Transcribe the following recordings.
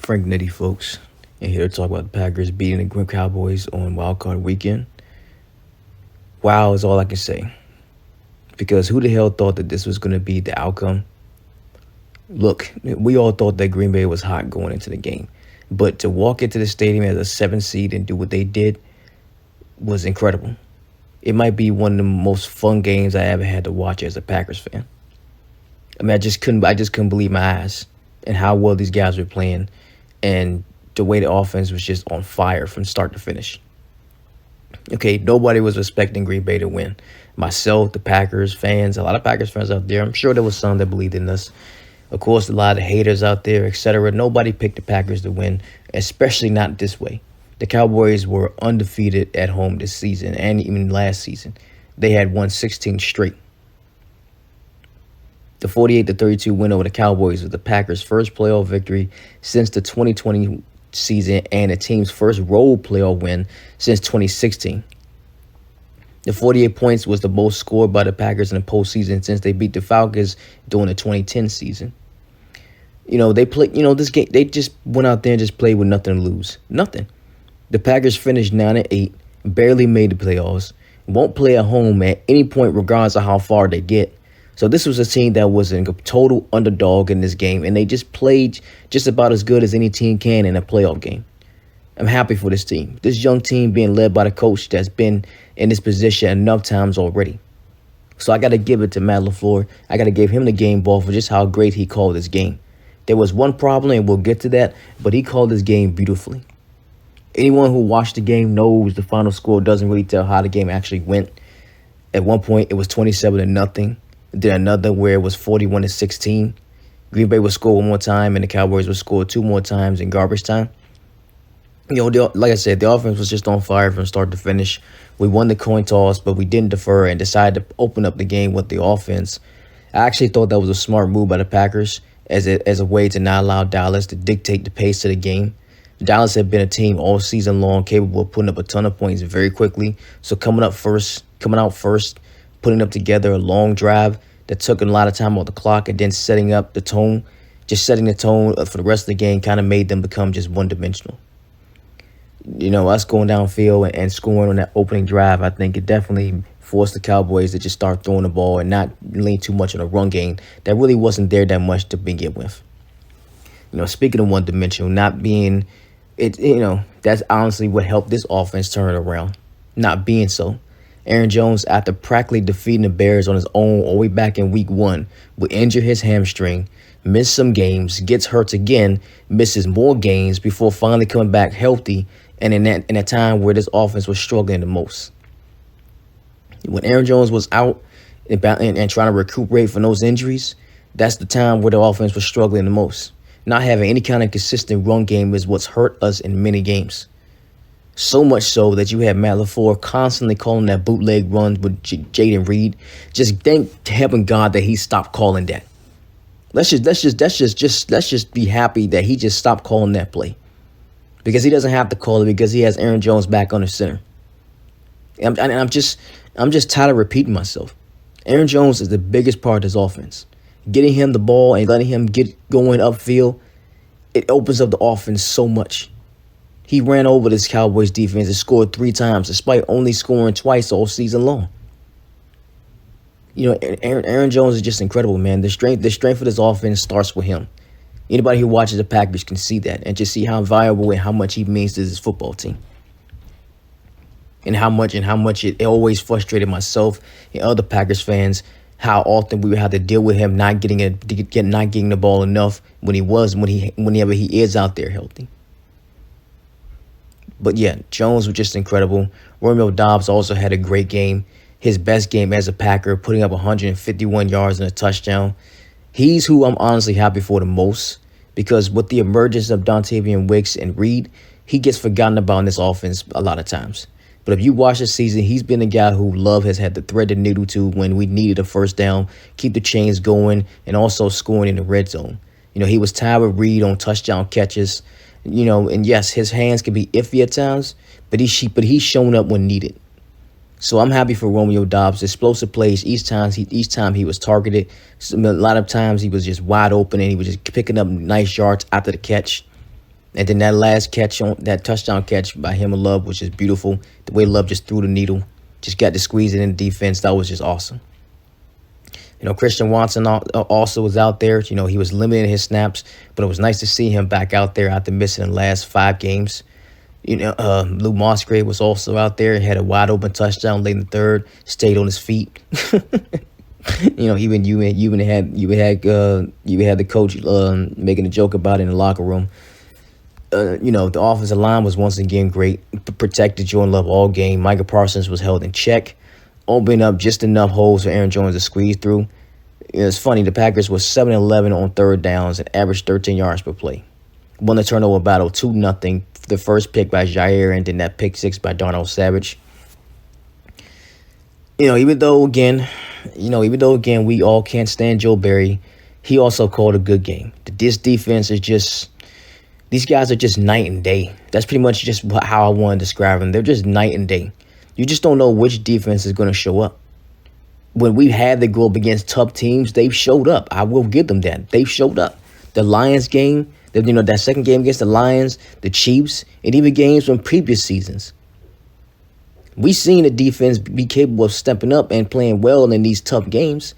Frank Nitty, folks, and here to talk about the Packers beating the Grim Cowboys on Wildcard weekend. Wow is all I can say, because who the hell thought that this was going to be the outcome? Look, we all thought that Green Bay was hot going into the game, but to walk into the stadium as a 7th seed and do what they did was incredible. It might be one of the most fun games I ever had to watch as a Packers fan. I mean, I just couldn't believe my eyes and how well these guys were playing, and the way the offense was just on fire from start to finish. Okay, nobody was expecting Green Bay to win. Myself, the Packers fans, a lot of Packers fans out there. I'm sure there was some that believed in us. Of course, a lot of haters out there, etc. Nobody picked the Packers to win, especially not this way. The Cowboys were undefeated at home this season and even last season. They had won 16 straight. The 48-32 win over the Cowboys was the Packers' first playoff victory since the 2020 season and the team's first road playoff win since 2016. The 48 points was the most scored by the Packers in the postseason since they beat the Falcons during the 2010 season. They played, this game, they just went out there and just played with nothing to lose. Nothing. The Packers finished 9-8, barely made the playoffs, won't play at home at any point regardless of how far they get. So this was a team that was a total underdog in this game, and they just played just about as good as any team can in a playoff game. I'm happy for this team. This young team being led by the coach that's been in this position enough times already. So I got to give it to Matt LaFleur. I got to give him the game ball for just how great he called this game. There was one problem, and we'll get to that, but he called this game beautifully. Anyone who watched the game knows the final score doesn't really tell how the game actually went. At one point, it was 27-0. Then another where it was 41-16. Green Bay would score one more time, and the Cowboys would score two more times in garbage time. Like I said, the offense was just on fire from start to finish. We won the coin toss, but we didn't defer and decided to open up the game with the offense. I actually thought that was a smart move by the Packers as a way to not allow Dallas to dictate the pace of the game. Dallas had been a team all season long capable of putting up a ton of points very quickly. So coming out first, putting up together a long drive that took a lot of time off the clock and then setting the tone for the rest of the game kind of made them become just one-dimensional. Us going downfield and scoring on that opening drive, I think it definitely forced the Cowboys to just start throwing the ball and not lean too much on a run game that really wasn't there that much to begin with. Speaking of one-dimensional, not being it, that's honestly what helped this offense turn around, not being so. Aaron Jones, after practically defeating the Bears on his own all the way back in week 1, would injure his hamstring, miss some games, gets hurt again, misses more games before finally coming back healthy, and in a time where this offense was struggling the most. When Aaron Jones was out and trying to recuperate from those injuries, that's the time where the offense was struggling the most. Not having any kind of consistent run game is what's hurt us in many games. So much so that you had Matt LaFleur constantly calling that bootleg run with Jaden Reed. Just thank heaven God that he stopped calling that. Let's just be happy that he just stopped calling that play, because he doesn't have to call it because he has Aaron Jones back under center. And I'm just tired of repeating myself. Aaron Jones is the biggest part of this offense. Getting him the ball and letting him get going upfield, it opens up the offense so much. He ran over this Cowboys defense and scored 3 times, despite only scoring twice all season long. Aaron Jones is just incredible, man. The strength of this offense starts with him. Anybody who watches the Packers can see that and just see how valuable and how much he means to this football team. And how much it always frustrated myself and other Packers fans how often we would have to deal with him not getting the ball enough whenever he is out there healthy. But yeah, Jones was just incredible. Romeo Doubs also had a great game. His best game as a Packer, putting up 151 yards and a touchdown. He's who I'm honestly happy for the most, because with the emergence of Dontavian Wicks and Reed, he gets forgotten about in this offense a lot of times. But if you watch the season, he's been a guy who Love has had to thread the needle to when we needed a first down, keep the chains going, and also scoring in the red zone. He was tied with Reed on touchdown catches. And yes, his hands can be iffy at times, but he's shown up when needed. So I'm happy for Romeo Doubs. Explosive plays each time he was targeted. A lot of times he was just wide open and he was just picking up nice yards after the catch. And then that last catch on that touchdown catch by him and Love was just beautiful. The way Love just threw the needle, just got to squeeze it in defense. That was just awesome. Christian Watson also was out there. He was limiting his snaps, but it was nice to see him back out there after missing the last 5 games. Lou Musgrave was also out there. He had a wide open touchdown late in the third. Stayed on his feet. Even you had the coach making a joke about it in the locker room. The offensive line was once again great. Protected Jordan Love all game. Micah Parsons was held in check, opening up just enough holes for Aaron Jones to squeeze through. It's funny, the Packers were 7-11 on third downs and averaged 13 yards per play. Won the turnover battle 2-0. The first pick by Jair and then that pick 6 by Darnell Savage. Even though again we all can't stand Joe Barry, he also called a good game. This defense is just, these guys are just night and day. That's pretty much just how I want to describe them. They're just night and day. You just don't know which defense is going to show up. When we've had to go up against tough teams, they've showed up. I will give them that. They've showed up. The Lions game, that second game against the Lions, the Chiefs, and even games from previous seasons. We've seen the defense be capable of stepping up and playing well in these tough games.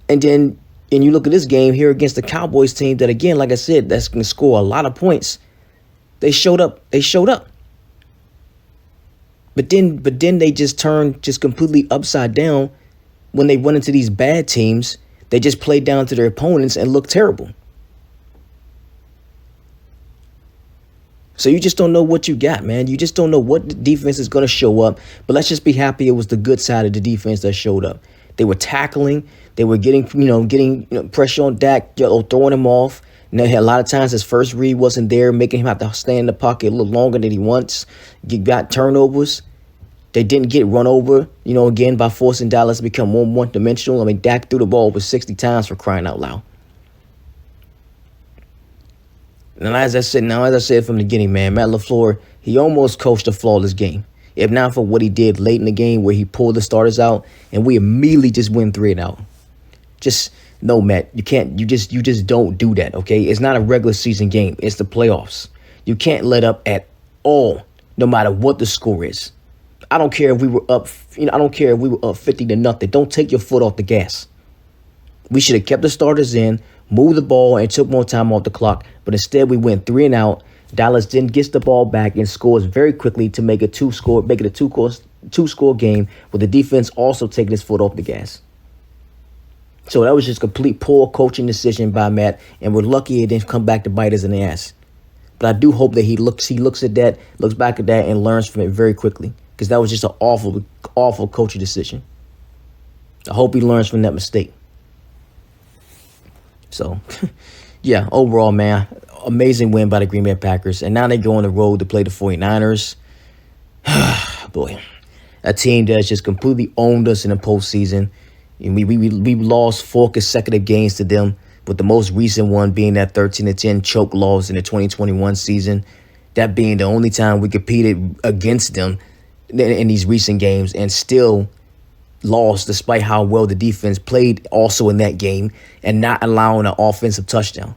And you look at this game here against the Cowboys team that, again, like I said, that's going to score a lot of points. They showed up. But then they just turned just completely upside down when they run into these bad teams. They just play down to their opponents and look terrible. So you just don't know what you got, man. You just don't know what defense is going to show up. But let's just be happy it was the good side of the defense that showed up. They were tackling. They were getting pressure on Dak, throwing him off. And a lot of times his first read wasn't there, making him have to stay in the pocket a little longer than he wants. You got turnovers. They didn't get run over, again, by forcing Dallas to become more one-dimensional. I mean, Dak threw the ball over 60 times for crying out loud. And as I said from the beginning, man, Matt LaFleur, he almost coached a flawless game. If not for what he did late in the game where he pulled the starters out and we immediately just went 3-0. Just no, Matt, you can't. You just don't do that, okay? It's not a regular season game. It's the playoffs. You can't let up at all, no matter what the score is. I don't care if we were up. I don't care if we were up 50-0. Don't take your foot off the gas. We should have kept the starters in, moved the ball, and took more time off the clock. But instead, we went 3-out. Dallas then gets the ball back and scores very quickly to make it a two-score game, with the defense also taking his foot off the gas. So that was just a complete poor coaching decision by Matt, and we're lucky it didn't come back to bite us in the ass. But I do hope that he looks at that, looks back at that, and learns from it very quickly, because that was just an awful coaching decision. I hope he learns from that mistake. So, yeah, overall, man, amazing win by the Green Bay Packers. And now they go on the road to play the 49ers. Boy, a team that's just completely owned us in the postseason. And we lost 4 consecutive games to them, with the most recent one being that 13-10 choke loss in the 2021 season. That being the only time we competed against them in these recent games, and still lost despite how well the defense played also in that game and not allowing an offensive touchdown.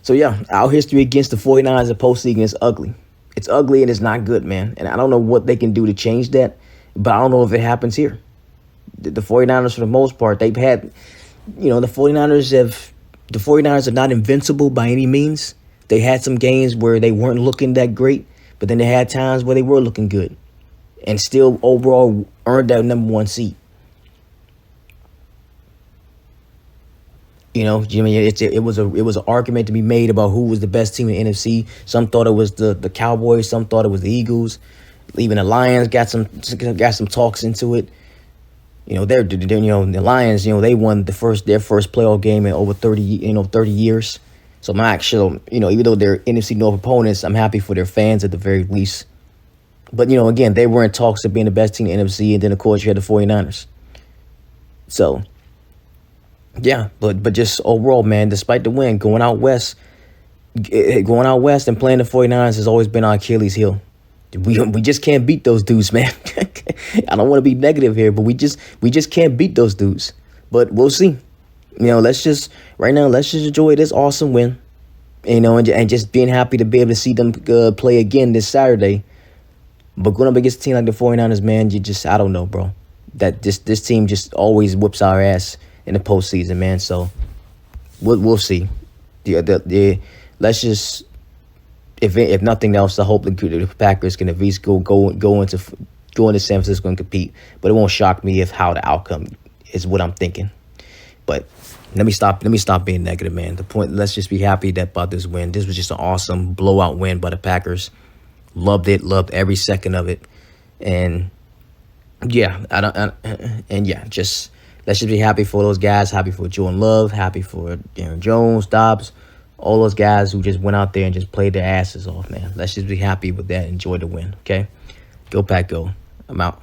So, yeah, our history against the 49ers in postseason is ugly. It's ugly and it's not good, man. And I don't know what they can do to change that, but I don't know if it happens here. The 49ers, for the most part, they've had, the 49ers are not invincible by any means. They had some games where they weren't looking that great, but then they had times where they were looking good and still overall earned that number 1 seed. Jimmy, it was an argument to be made about who was the best team in the NFC. Some thought it was the Cowboys, some thought it was the Eagles. Even the Lions got some talks into it. The Lions, they won their first playoff game in over 30 years. So I'm actually, even though they're NFC North opponents, I'm happy for their fans at the very least. But, again, they were in talks of being the best team in the NFC, and then, of course, you had the 49ers. So, yeah, but just overall, man, despite the win, going out west and playing the 49ers has always been our Achilles heel. We just can't beat those dudes, man. I don't want to be negative here, but we just can't beat those dudes. But we'll see. Let's just right now. Let's just enjoy this awesome win. And just being happy to be able to see them play again this Saturday. But going up against a team like the 49ers, man, I don't know, bro. That this team just always whips our ass in the postseason, man. So we'll see. Let's just, if nothing else, I hope the Packers can at least go into San Francisco and compete. But it won't shock me if how the outcome is what I'm thinking. But let me stop being negative, man. The point, let's just be happy about this win. This was just an awesome blowout win by the Packers. Loved it, loved every second of it. And yeah, let's just be happy for those guys, happy for Jordan Love, happy for Aaron Jones, Dobbs, all those guys who just went out there and just played their asses off, man. Let's just be happy with that, enjoy the win, okay? Go Pack, go. I'm out.